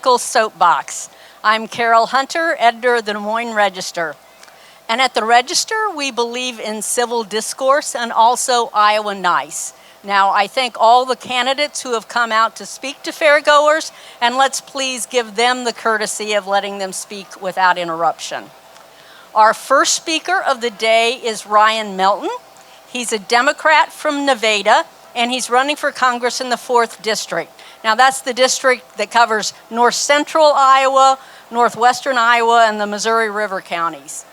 political soapbox. I'm Carol Hunter, editor of the Des Moines Register. And at the Register, we believe in civil discourse and also Iowa nice. Now, I thank all the candidates who have come out to speak to fairgoers, and let's please give them the courtesy of letting them speak without interruption. Our first speaker of the day is Ryan Melton. He's a Democrat from Nevada, and he's running for Congress in the 4th District. Now, that's the district that covers north central Iowa, northwestern Iowa, and the Missouri River counties.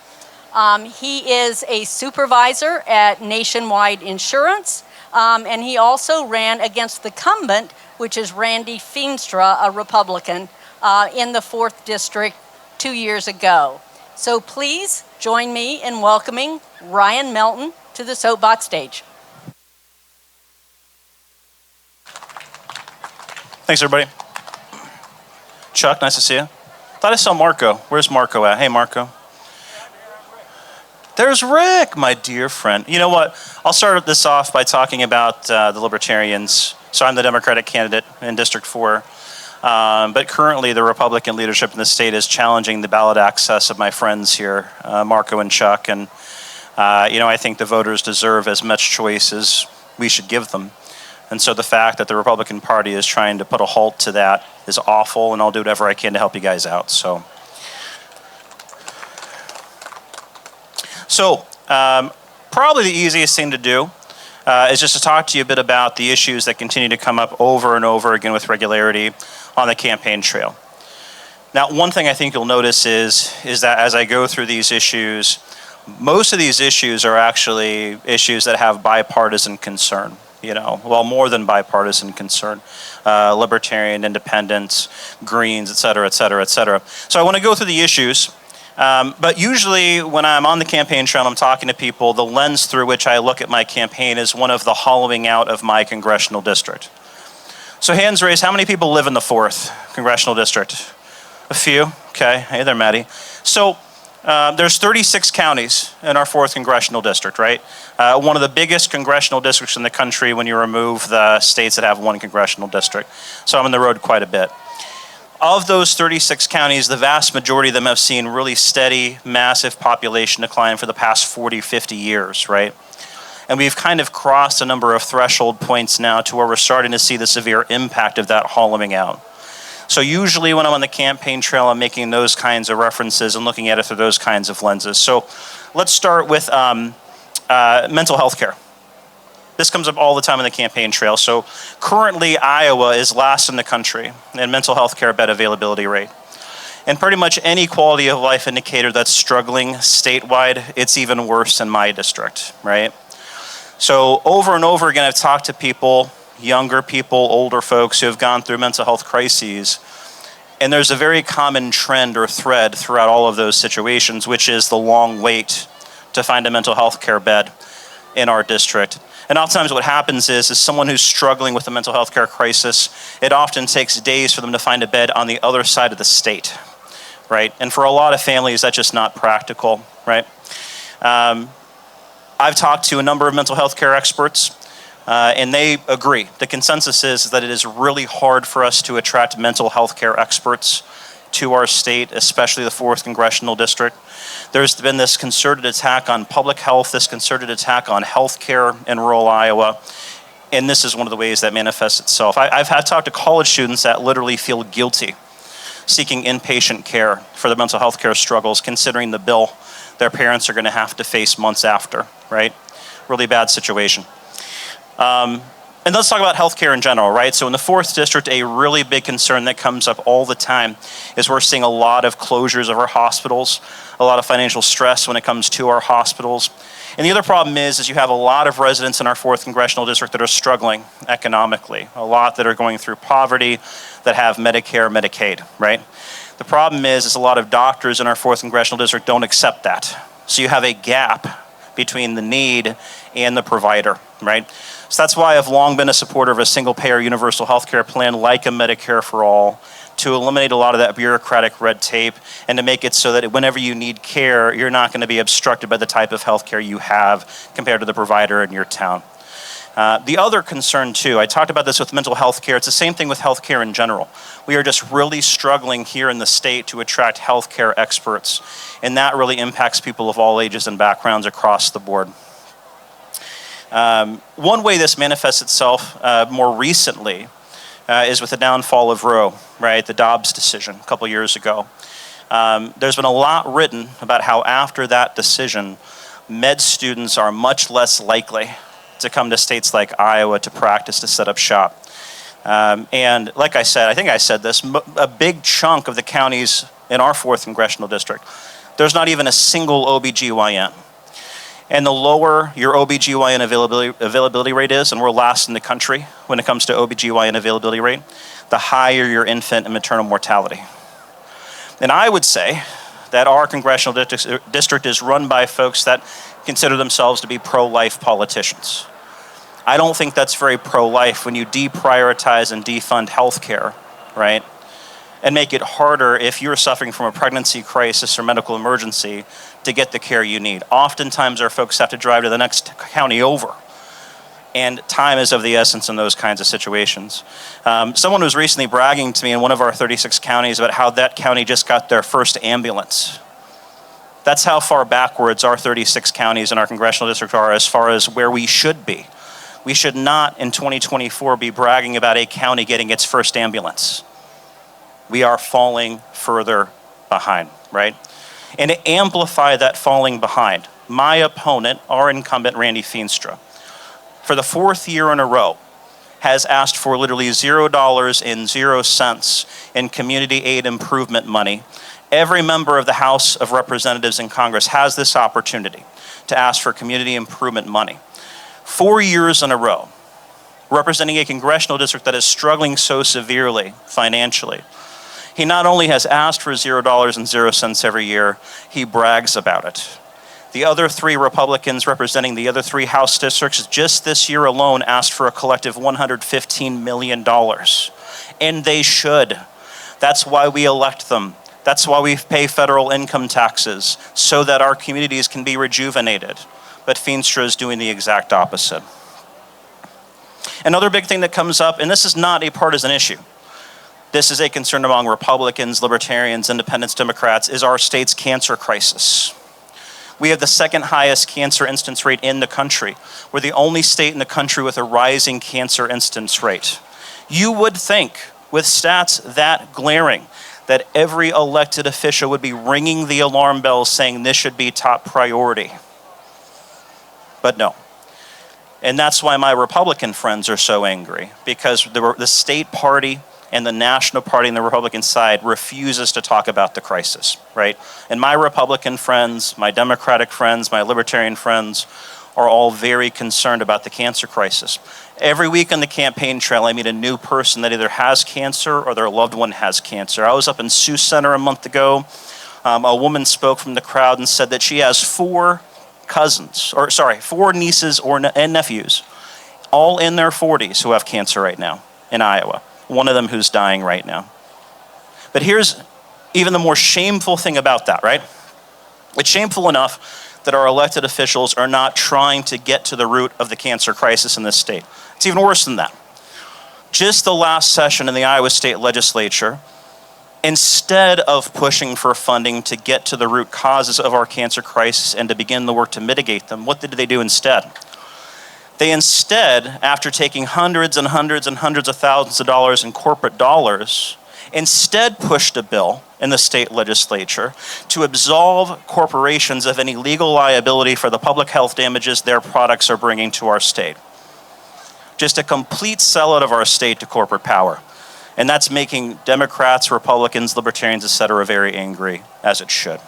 He is a supervisor at Nationwide Insurance, and he also ran against the Incumbent, which is Randy Feenstra, a Republican, in the 4th District 2 years ago. So please join me in welcoming Ryan Melton to the Soapbox stage. Thanks, everybody. Chuck, nice to see you. Thought I saw Marco. Where's Marco at? Hey, Marco. There's Rick, my dear friend. You know what? I'll start this off by talking about the Libertarians. So I'm the Democratic candidate in District 4. But currently the Republican leadership in the state is challenging the ballot access of my friends here, Marco and Chuck. And, I think the voters deserve as much choice as we should give them. And so the fact that the Republican Party is trying to put a halt to that is awful, and I'll do whatever I can to help you guys out. So probably the easiest thing to do is just to talk to you a bit about the issues that continue to come up over and over again with regularity on the campaign trail. Now, one thing I think you'll notice is that as I go through these issues, most of these issues are actually issues that have bipartisan concern. More than bipartisan concern, libertarian, independents, Greens, et cetera, et cetera, et cetera. So I want to go through the issues, but usually when I'm on the campaign trail and I'm talking to people, the lens through which I look at my campaign is one of the hollowing out of my congressional district. So hands raised, how many people live in the 4th Congressional District? A few, okay, hey there, Maddie. So there's 36 counties in our 4th Congressional District, right? One of the biggest congressional districts in the country when you remove the states that have one congressional district. So I'm on the road quite a bit. Of those 36 counties, the vast majority of them have seen really steady, massive population decline for the past 40, 50 years, right? And we've kind of crossed a number of threshold points now to where we're starting to see the severe impact of that hollowing out. So usually when I'm on the campaign trail, I'm making those kinds of references and looking at it through those kinds of lenses. So let's start with mental health care. This comes up all the time on the campaign trail. So currently Iowa is last in the country in mental health care bed availability rate. And pretty much any quality of life indicator that's struggling statewide, it's even worse in my district, right? So over and over again, I've talked to people, younger people, older folks who have gone through mental health crises. And there's a very common trend or thread throughout all of those situations, which is the long wait to find a mental health care bed in our district. And oftentimes what happens is someone who's struggling with a mental health care crisis, it often takes days for them to find a bed on the other side of the state, right? And for a lot of families, that's just not practical, right? I've talked to a number of mental health care experts, and they agree. The consensus is that it is really hard for us to attract mental health care experts to our state, especially the 4th Congressional District. There's been this concerted attack on public health, this concerted attack on health care in rural Iowa, and this is one of the ways that manifests itself. I've had talked to college students that literally feel guilty seeking inpatient care for their mental health care struggles, considering the bill their parents are going to have to face months after, right? Really bad situation. And let's talk about healthcare in general, right? So in the 4th District, a really big concern that comes up all the time is we're seeing a lot of closures of our hospitals, a lot of financial stress when it comes to our hospitals. And the other problem is you have a lot of residents in our 4th Congressional District that are struggling economically, a lot that are going through poverty, that have Medicare, Medicaid, right? The problem is a lot of doctors in our 4th Congressional District don't accept that. So you have a gap between the need and the provider, right? So that's why I've long been a supporter of a single-payer universal health care plan like a Medicare for all, to eliminate a lot of that bureaucratic red tape and to make it so that whenever you need care, you're not going to be obstructed by the type of health care you have compared to the provider in your town. The other concern too, I talked about this with mental health care. It's the same thing with health care in general. We are just really struggling here in the state to attract health care experts, and that really impacts people of all ages and backgrounds across the board. One way this manifests itself more recently is with the downfall of Roe, right? The Dobbs decision a couple years ago. There's been a lot written about how after that decision, med students are much less likely to come to states like Iowa to practice, to set up shop. And like I said, I think I said this, a big chunk of the counties in our 4th Congressional District, there's not even a single OBGYN. And the lower your OBGYN availability rate is, and we're last in the country when it comes to OBGYN availability rate, the higher your infant and maternal mortality. And I would say that our congressional district is run by folks that consider themselves to be pro-life politicians. I don't think that's very pro-life when you deprioritize and defund healthcare, right? And make it harder if you're suffering from a pregnancy crisis or medical emergency to get the care you need. Oftentimes our folks have to drive to the next county over, and time is of the essence in those kinds of situations. Someone was recently bragging to me in one of our 36 counties about how that county just got their first ambulance. That's how far backwards our 36 counties in our congressional district are as far as where we should be. We should not in 2024 be bragging about a county getting its first ambulance. We are falling further behind, right? And to amplify that falling behind, my opponent, our incumbent, Randy Feenstra, for the 4th year in a row, has asked for literally $0 in community aid improvement money. Every member of the House of Representatives in Congress has this opportunity to ask for community improvement money. 4 years in a row, representing a congressional district that is struggling so severely financially. He not only has asked for $0 every year, he brags about it. The other 3 Republicans representing the other 3 House districts just this year alone asked for a collective $115 million. And they should. That's why we elect them. That's why we pay federal income taxes, so that our communities can be rejuvenated. But Feenstra is doing the exact opposite. Another big thing that comes up, and this is not a partisan issue, this is a concern among Republicans, Libertarians, Independents, Democrats, is our state's cancer crisis. We have the 2nd highest cancer incidence rate in the country. We're the only state in the country with a rising cancer incidence rate. You would think, with stats that glaring, that every elected official would be ringing the alarm bells saying this should be top priority. But no. And that's why my Republican friends are so angry, because the state party and the national party on the Republican side refuses to talk about the crisis, right? And my Republican friends, my Democratic friends, my Libertarian friends are all very concerned about the cancer crisis. Every week on the campaign trail, I meet a new person that either has cancer or their loved one has cancer. I was up in Sioux Center a month ago. A woman spoke from the crowd and said that she has 4 nieces and nephews, all in their 40s, who have cancer right now in Iowa. One of them who's dying right now. But here's even the more shameful thing about that, right? It's shameful enough that our elected officials are not trying to get to the root of the cancer crisis in this state. It's even worse than that. Just the last session in the Iowa State Legislature, instead of pushing for funding to get to the root causes of our cancer crisis and to begin the work to mitigate them, what did they do instead? They instead, after taking hundreds and hundreds and hundreds of thousands of dollars in corporate dollars, instead pushed a bill in the state legislature to absolve corporations of any legal liability for the public health damages their products are bringing to our state. Just a complete sellout of our state to corporate power. And that's making Democrats, Republicans, Libertarians, etc. very angry, as it should.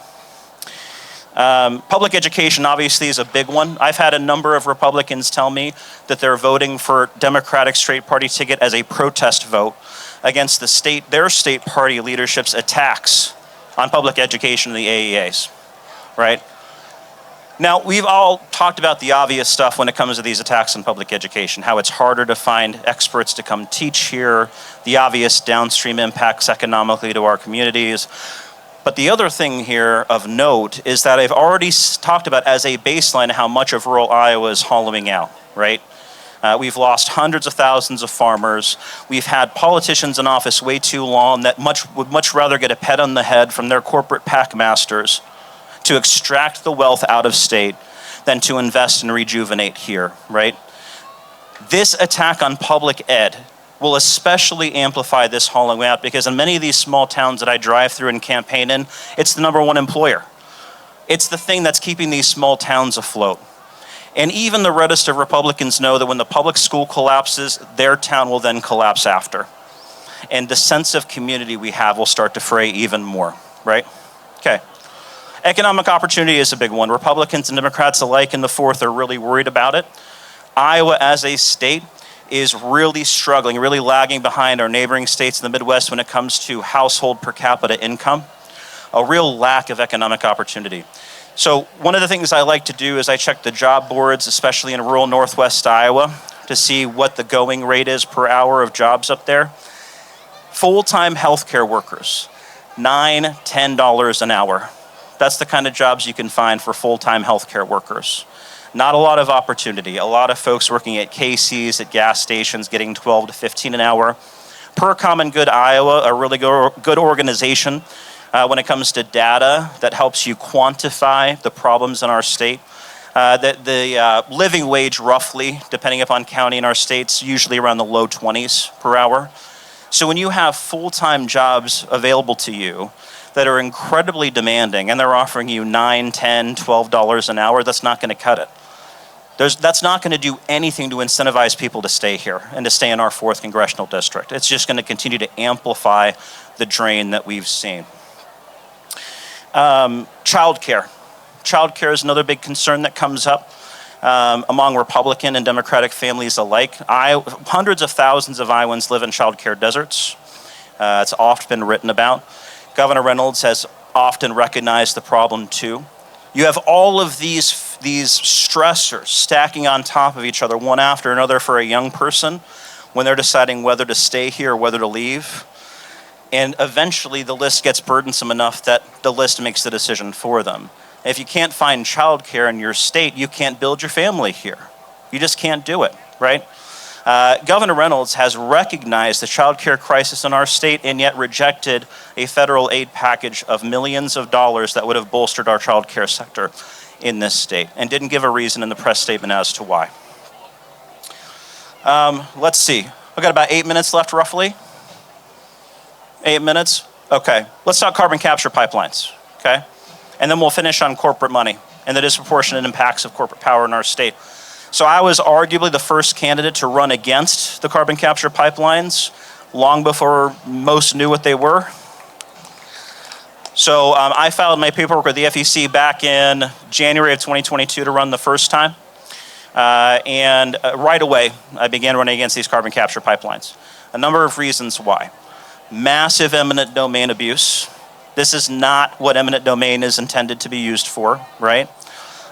Public education obviously is a big one. I've had a number of Republicans tell me that they're voting for Democratic straight party ticket as a protest vote against their state party leadership's attacks on public education in the AEAs, right? Now, we've all talked about the obvious stuff when it comes to these attacks on public education, how it's harder to find experts to come teach here, the obvious downstream impacts economically to our communities. But the other thing here of note is that I've already talked about as a baseline how much of rural Iowa is hollowing out, right? We've lost hundreds of thousands of farmers. We've had politicians in office way too long that would much rather get a pat on the head from their corporate pack masters to extract the wealth out of state than to invest and rejuvenate here, right? This attack on public ed will especially amplify this hollowing out because in many of these small towns that I drive through and campaign in, it's the number one employer. It's the thing that's keeping these small towns afloat. And even the reddest of Republicans know that when the public school collapses, their town will then collapse after. And the sense of community we have will start to fray even more, right? Okay. Economic opportunity is a big one. Republicans and Democrats alike in the 4th are really worried about it. Iowa as a state is really struggling, really lagging behind our neighboring states in the Midwest when it comes to household per capita income. A real lack of economic opportunity. So one of the things I like to do is I check the job boards, especially in rural Northwest Iowa, to see what the going rate is per hour of jobs up there. Full-time healthcare workers, $9, $10 an hour. That's the kind of jobs you can find for full-time healthcare workers. Not a lot of opportunity. A lot of folks working at Casey's, at gas stations, getting 12 to 15 an hour. Per Common Good Iowa, a really good organization when it comes to data that helps you quantify the problems in our state. The living wage roughly, depending upon county in our states, usually around the low 20s per hour. So when you have full-time jobs available to you that are incredibly demanding and they're offering you $9, $10, $12 an hour, that's not going to cut it. That's not going to do anything to incentivize people to stay here and to stay in our 4th congressional district. It's just going to continue to amplify the drain that we've seen. Childcare. Childcare is another big concern that comes up among Republican and Democratic families alike. Hundreds of thousands of Iowans live in childcare deserts. It's often been written about. Governor Reynolds has often recognized the problem too. You have all of these stressors stacking on top of each other, one after another for a young person when they're deciding whether to stay here or whether to leave. And eventually the list gets burdensome enough that the list makes the decision for them. If you can't find childcare in your state, you can't build your family here. You just can't do it, right? Governor Reynolds has recognized the child care crisis in our state and yet rejected a federal aid package of millions of dollars that would have bolstered our child care sector in this state and didn't give a reason in the press statement as to why. Let's see. We've got about 8 minutes left roughly. 8 minutes? Okay. Let's talk carbon capture pipelines, okay? And then we'll finish on corporate money and the disproportionate impacts of corporate power in our state. So I was arguably the first candidate to run against the carbon capture pipelines long before most knew what they were. So I filed my paperwork with the FEC back in January of 2022 to run the first time. And right away, I began running against these carbon capture pipelines. A number of reasons why. Massive eminent domain abuse. This is not what eminent domain is intended to be used for, right?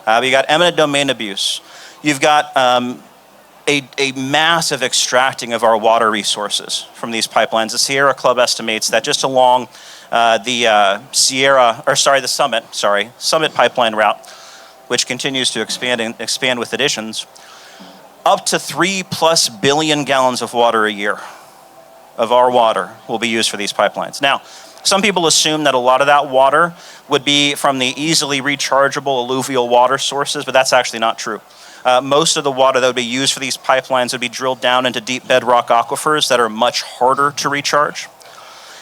You got eminent domain abuse. You've got a massive extracting of our water resources from these pipelines. The Sierra Club estimates that just along the Summit pipeline route, which continues to expand with additions, up to 3+ billion gallons of water a year of our water will be used for these pipelines. Now, some people assume that a lot of that water would be from the easily rechargeable alluvial water sources, but that's actually not true. Most of the water that would be used for these pipelines would be drilled down into deep bedrock aquifers that are much harder to recharge.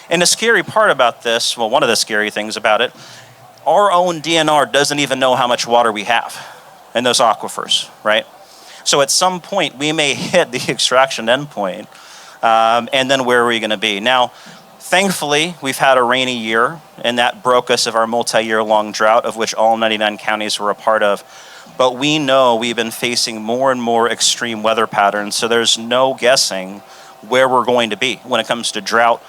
And the scary part about this, well, one of the scary things about it, our own DNR doesn't even know how much water we have in those aquifers, right? So at some point, we may hit the extraction endpoint, and then where are we going to be? Now, thankfully, we've had a rainy year, and that broke us of our multi-year long drought, of which all 99 counties were a part of. But we know we've been facing more and more extreme weather patterns, so there's no guessing where we're going to be when it comes to drought,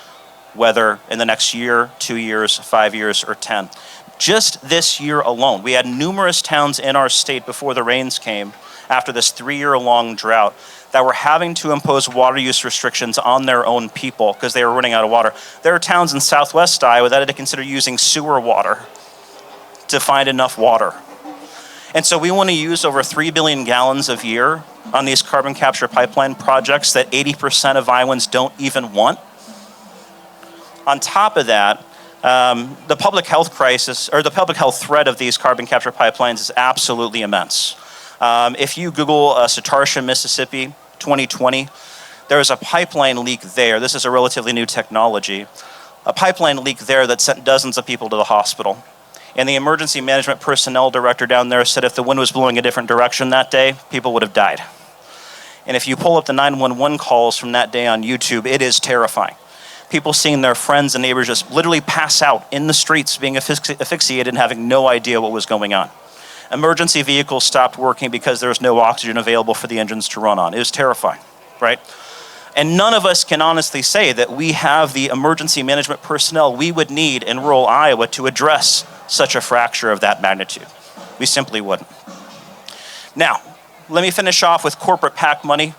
weather in the next year, 2 years, 5 years, or 10. Just this year alone, we had numerous towns in our state before the rains came after this 3-year-long drought that were having to impose water use restrictions on their own people because they were running out of water. There are towns in southwest Iowa that had to consider using sewer water to find enough water. And so we want to use over 3 billion gallons a year on these carbon capture pipeline projects that 80% of Iowans don't even want. On top of that, the public health crisis, or the public health threat of these carbon capture pipelines is absolutely immense. If you Google Satarsha, Mississippi, 2020, there was a pipeline leak there. This is a relatively new technology. A pipeline leak there that sent dozens of people to the hospital. And the emergency management personnel director down there said if the wind was blowing a different direction that day, people would have died. And if you pull up the 911 calls from that day on YouTube, it is terrifying. People seeing their friends and neighbors just literally pass out in the streets, being asphyxiated and having no idea what was going on. Emergency vehicles stopped working because there was no oxygen available for the engines to run on. It was terrifying, right? And none of us can honestly say that we have the emergency management personnel we would need in rural Iowa to address such a fracture of that magnitude. We simply wouldn't. Now, let me finish off with corporate PAC money.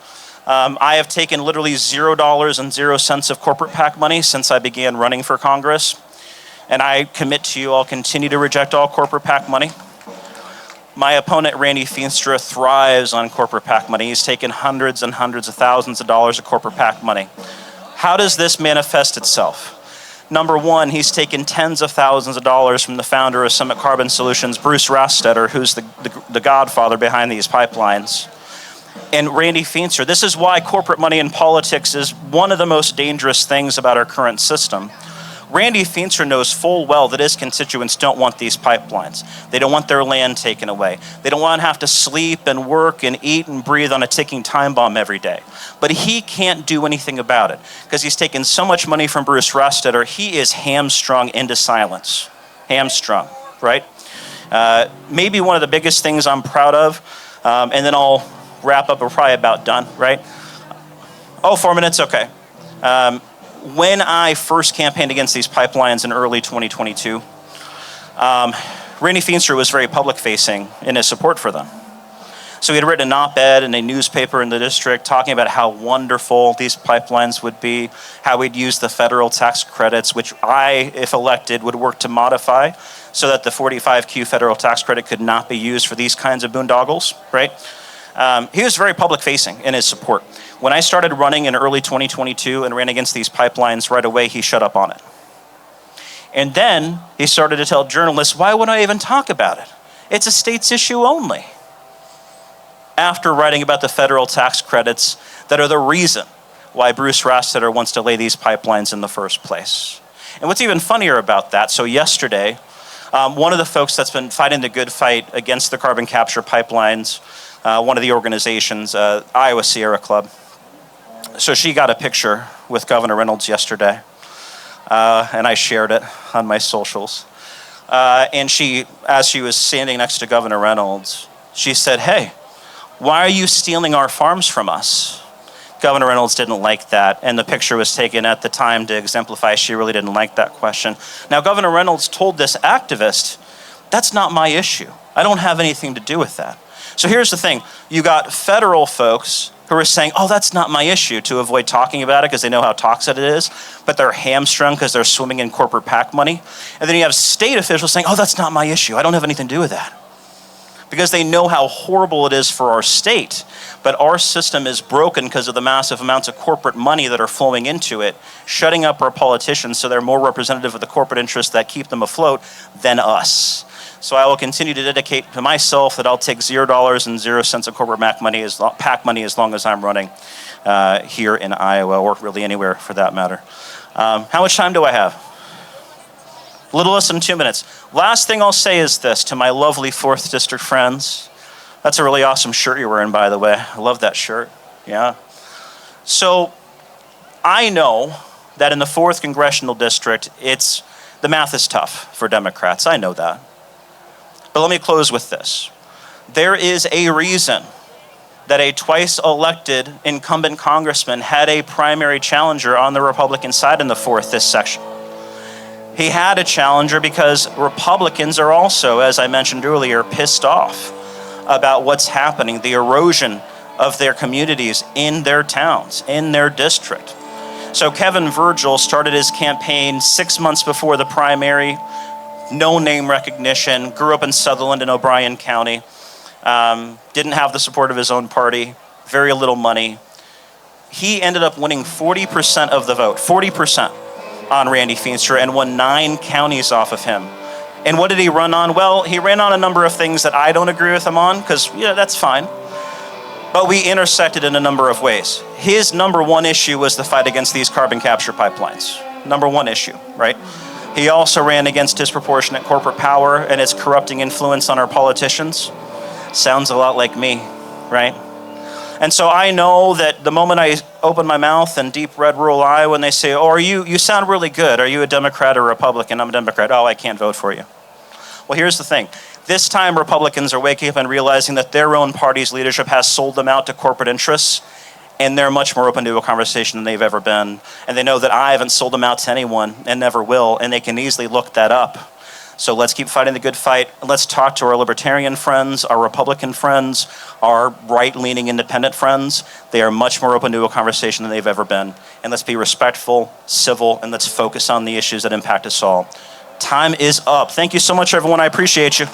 I have taken literally $0 of corporate PAC money since I began running for Congress. And I commit to you, I'll continue to reject all corporate PAC money. My opponent, Randy Feenstra, thrives on corporate PAC money. He's taken hundreds and hundreds of thousands of dollars of corporate PAC money. How does this manifest itself? Number one, he's taken tens of thousands of dollars from the founder of Summit Carbon Solutions, Bruce Rostetter, who's the godfather behind these pipelines. And Randy Feenstra, this is why corporate money in politics is one of the most dangerous things about our current system. Randy Feenstra knows full well that his constituents don't want these pipelines. They don't want their land taken away. They don't want to have to sleep and work and eat and breathe on a ticking time bomb every day. But he can't do anything about it because he's taken so much money from Bruce Rostetter, he is hamstrung into silence. Hamstrung, right? Maybe one of the biggest things I'm proud of, and then I'll wrap up. We're probably about done, right? Oh, 4 minutes, okay. When I first campaigned against these pipelines in early 2022, Randy Feenstra was very public-facing in his support for them. So he had written an op-ed in a newspaper in the district talking about how wonderful these pipelines would be, how we'd use the federal tax credits, which I, if elected, would work to modify so that the 45Q federal tax credit could not be used for these kinds of boondoggles, right? He was very public-facing in his support. When I started running in early 2022 and ran against these pipelines, right away he shut up on it. And then he started to tell journalists, why would I even talk about it? It's a state's issue only. After writing about the federal tax credits that are the reason why Bruce Rostetter wants to lay these pipelines in the first place. And what's even funnier about that, so yesterday, one of the folks that's been fighting the good fight against the carbon capture pipelines, one of the organizations, Iowa Sierra Club. So she got a picture with Governor Reynolds yesterday, and I shared it on my socials. And she, as she was standing next to Governor Reynolds, she said, hey, why are you stealing our farms from us? Governor Reynolds didn't like that, and the picture was taken at the time to exemplify she really didn't like that question. Now, Governor Reynolds told this activist, that's not my issue. I don't have anything to do with that. So here's the thing. You got federal folks who are saying, oh, that's not my issue, to avoid talking about it because they know how toxic it is, but they're hamstrung because they're swimming in corporate PAC money. And then you have state officials saying, oh, that's not my issue. I don't have anything to do with that. Because they know how horrible it is for our state. But our system is broken because of the massive amounts of corporate money that are flowing into it, shutting up our politicians so they're more representative of the corporate interests that keep them afloat than us. So I will continue to dedicate to myself that I'll take $0 and 0 cents of corporate PAC money as long as I'm running here in Iowa, or really anywhere for that matter. How much time do I have? A little less than 2 minutes. Last thing I'll say is this to my lovely 4th District friends. That's a really awesome shirt you're wearing, by the way. I love that shirt. Yeah. So I know that in the 4th Congressional District, the math is tough for Democrats. I know that. But let me close with this. There is a reason that a twice elected incumbent congressman had a primary challenger on the Republican side in the 4th this session. He had a challenger because Republicans are also, as I mentioned earlier, pissed off about what's happening, the erosion of their communities in their towns, in their district. So Kevin Virgil started his campaign 6 months before the primary, no name recognition, grew up in Sutherland and O'Brien County. didn't have the support of his own party, very little money. He ended up winning 40% of the vote, 40% on Randy Feenstra, and won 9 counties off of him. And what did he run on? Well, he ran on a number of things that I don't agree with him on, because, that's fine. But we intersected in a number of ways. His number one issue was the fight against these carbon capture pipelines. Number one issue, right? He also ran against disproportionate corporate power and its corrupting influence on our politicians. Sounds a lot like me, right? And so I know that the moment I open my mouth in deep red rural Iowa and they say, oh, you sound really good. Are you a Democrat or Republican? I'm a Democrat. Oh, I can't vote for you. Well, here's the thing. This time Republicans are waking up and realizing that their own party's leadership has sold them out to corporate interests, and they're much more open to a conversation than they've ever been. And they know that I haven't sold them out to anyone and never will, and they can easily look that up. So let's keep fighting the good fight. Let's talk to our libertarian friends, our Republican friends, our right-leaning independent friends. They are much more open to a conversation than they've ever been. And let's be respectful, civil, and let's focus on the issues that impact us all. Time is up. Thank you so much, everyone. I appreciate you.